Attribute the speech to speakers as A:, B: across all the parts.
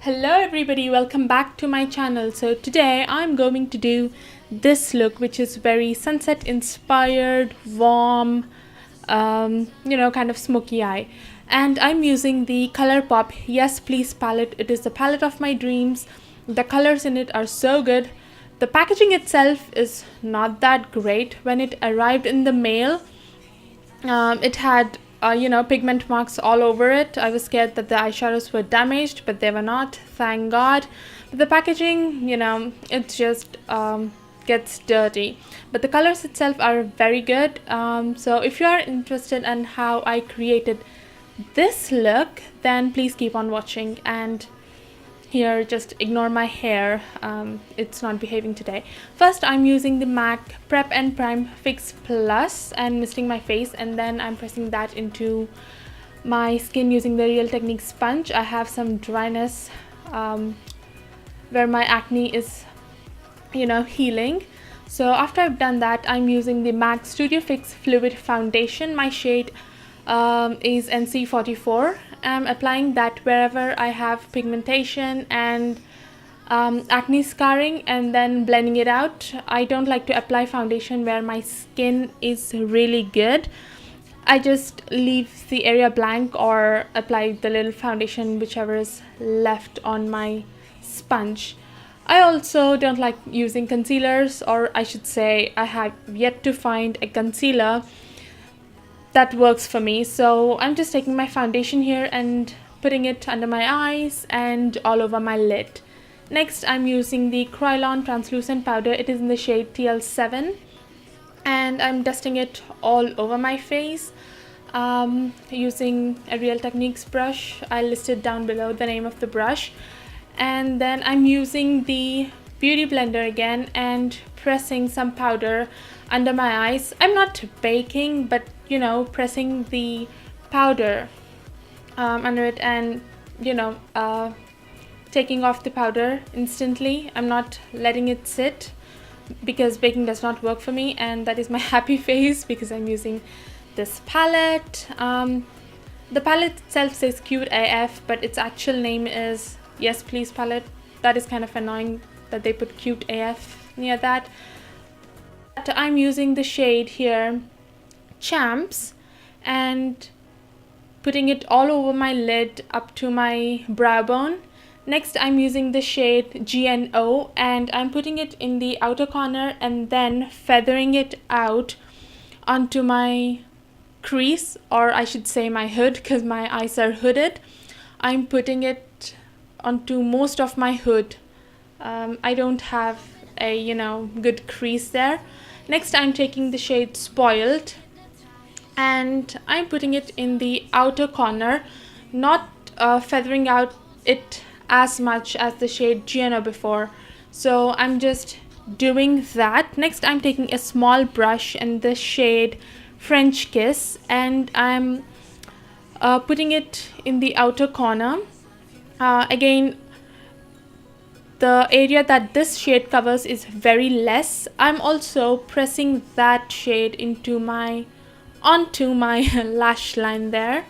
A: Hello everybody, welcome back to my channel. So today I'm going to do this look, which is very sunset inspired, warm, kind of smoky eye. And I'm using the Colourpop Yes Please palette. It is the palette of my dreams. The colors in it are so good. The packaging itself is not that great. When it arrived in the mail, it had pigment marks all over it. I was scared that the eyeshadows were damaged, but they were not, thank God. But the packaging, it just gets dirty, but the colors itself are very good. So if you are interested in how I created this look, then please keep on watching. And here, just ignore my hair, it's not behaving today. First, I'm using the MAC Prep and Prime Fix Plus and misting my face, and then I'm pressing that into my skin using the Real Technique sponge. I have some dryness where my acne is healing. So after I've done that, I'm using the MAC Studio Fix Fluid Foundation. My shade is NC44. I'm applying that wherever I have pigmentation and acne scarring, and then blending it out. I don't like to apply foundation where my skin is really good. I just leave the area blank or apply the little foundation whichever is left on my sponge. I also don't like using concealers, or I should say I have yet to find a concealer that works for me. So I'm just taking my foundation here and putting it under my eyes and all over my lid. Next, I'm using the Kryolan translucent powder. It is in the shade TL7, and I'm dusting it all over my face using a Real Techniques brush. I listed down below the name of the brush. And then I'm using the beauty blender again and pressing some powder under my eyes. I'm not baking, but pressing the powder under it, and taking off the powder instantly. I'm not letting it sit because baking does not work for me, and that is my happy face because I'm using this palette. The palette itself says Cute AF, but its actual name is Yes Please palette. That is kind of annoying that they put Cute AF near that. But I'm using the shade here, Champs, and putting it all over my lid up to my brow bone. Next, I'm using the shade GNO, and I'm putting it in the outer corner and then feathering it out onto my crease, or I should say my hood, because my eyes are hooded. I'm putting it onto most of my hood. I don't have a good crease there. Next, I'm taking the shade Spoiled, and I'm putting it in the outer corner, not feathering out it as much as the shade GNO before. So I'm just doing that. Next, I'm taking a small brush in the shade French Kiss, and I'm putting it in the outer corner. Again, the area that this shade covers is very less. I'm also pressing that shade onto my lash line there.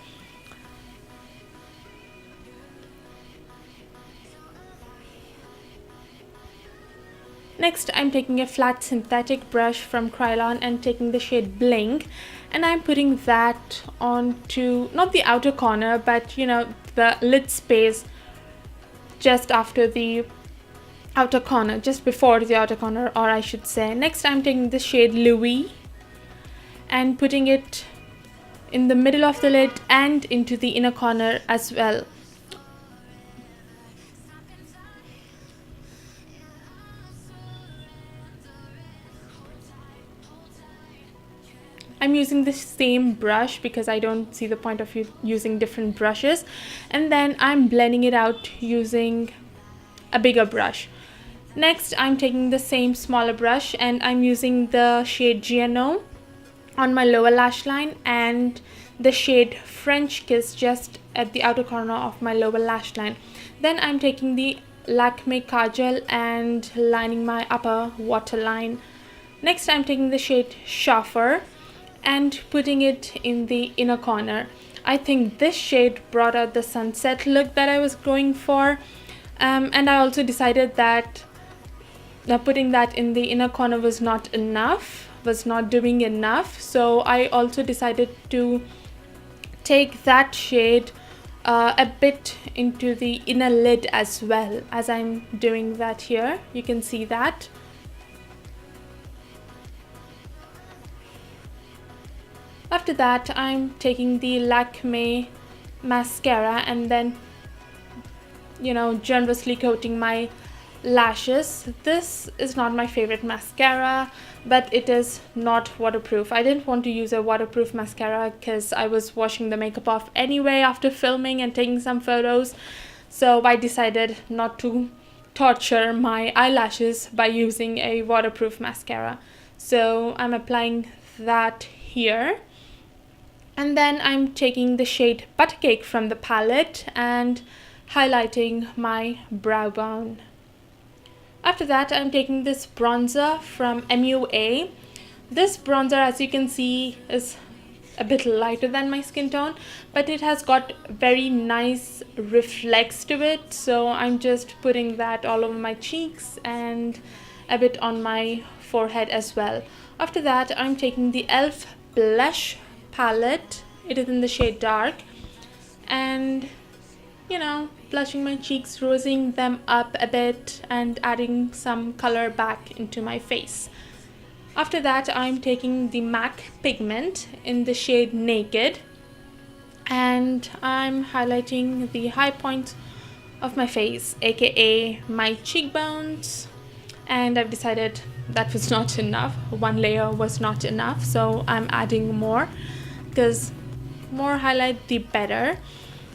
A: Next, I'm taking a flat synthetic brush from Kryolan and taking the shade Bling, and I'm putting that onto not the outer corner, but the lid space just after the outer corner, just before the outer corner, or I should say. Next, I'm taking the shade Louis and putting it in the middle of the lid and into the inner corner as well. I'm using the same brush because I don't see the point of using different brushes, and then I'm blending it out using a bigger brush. Next, I'm taking the same smaller brush and I'm using the shade GNO on my lower lash line and the shade French Kiss just at the outer corner of my lower lash line. Then I'm taking the Lakme Kajal and lining my upper waterline. Next, I'm taking the shade Chauffeur and putting it in the inner corner. I think this shade brought out the sunset look that I was going for. And I also decided that putting that in the inner corner was not enough, was not doing enough. So I also decided to take that shade a bit into the inner lid as well, as I'm doing that here. You can see that. After that, I'm taking the Lakme Mascara and then, you know, generously coating my lashes. This is not my favorite mascara, but it is not waterproof. I didn't want to use a waterproof mascara because I was washing the makeup off anyway after filming and taking some photos. So I decided not to torture my eyelashes by using a waterproof mascara. So I'm applying that here. And then I'm taking the shade Buttercake from the palette and highlighting my brow bone. After that, I'm taking this bronzer from MUA. This bronzer, as you can see, is a bit lighter than my skin tone, but it has got very nice reflex to it. So I'm just putting that all over my cheeks and a bit on my forehead as well. After that, I'm taking the e.l.f. blush palette. It is in the shade Dark, and, you know, blushing my cheeks, rosing them up a bit and adding some color back into my face. After that, I'm taking the MAC pigment in the shade Naked, and I'm highlighting the high points of my face, aka my cheekbones. And I've decided that was not enough. One layer was not enough, so I'm adding more, because more highlight the better.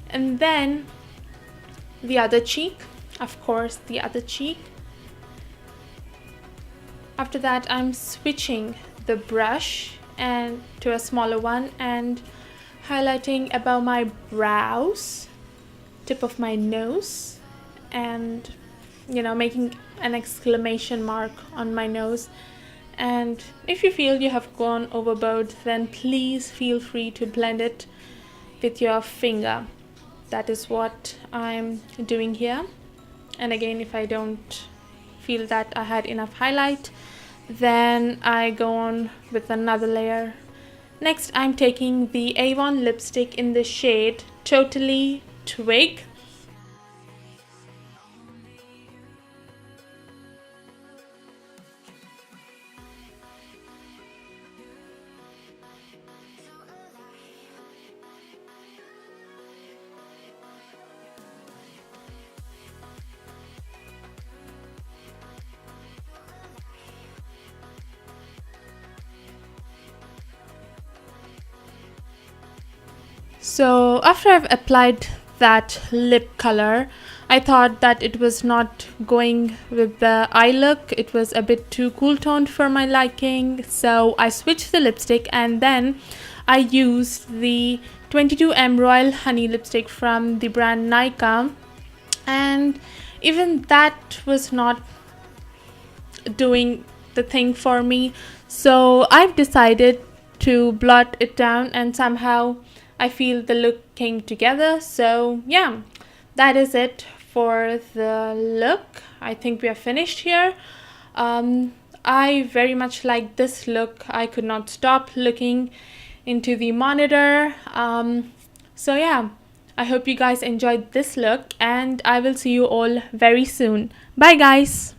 A: And then the other cheek, of course, the other cheek. After that, I'm switching the brush and to a smaller one and highlighting above my brows, tip of my nose, and, you know, making an exclamation mark on my nose. And if you feel you have gone overboard, then please feel free to blend it with your finger. That is what I'm doing here. And again, if I don't feel that I had enough highlight, then I go on with another layer. Next, I'm taking the Avon lipstick in the shade Totally Twig. So after I've applied that lip color, I thought that it was not going with the eye look. It was a bit too cool toned for my liking. So I switched the lipstick and then I used the 22M Royal Honey lipstick from the brand Nykaa. And even that was not doing the thing for me. So I've decided to blot it down, and somehow I feel the look came together. So yeah, that is it for the look. I think we are finished here. I very much like this look. I could not stop looking into the monitor. So yeah, I hope you guys enjoyed this look, and I will see you all very soon. Bye guys.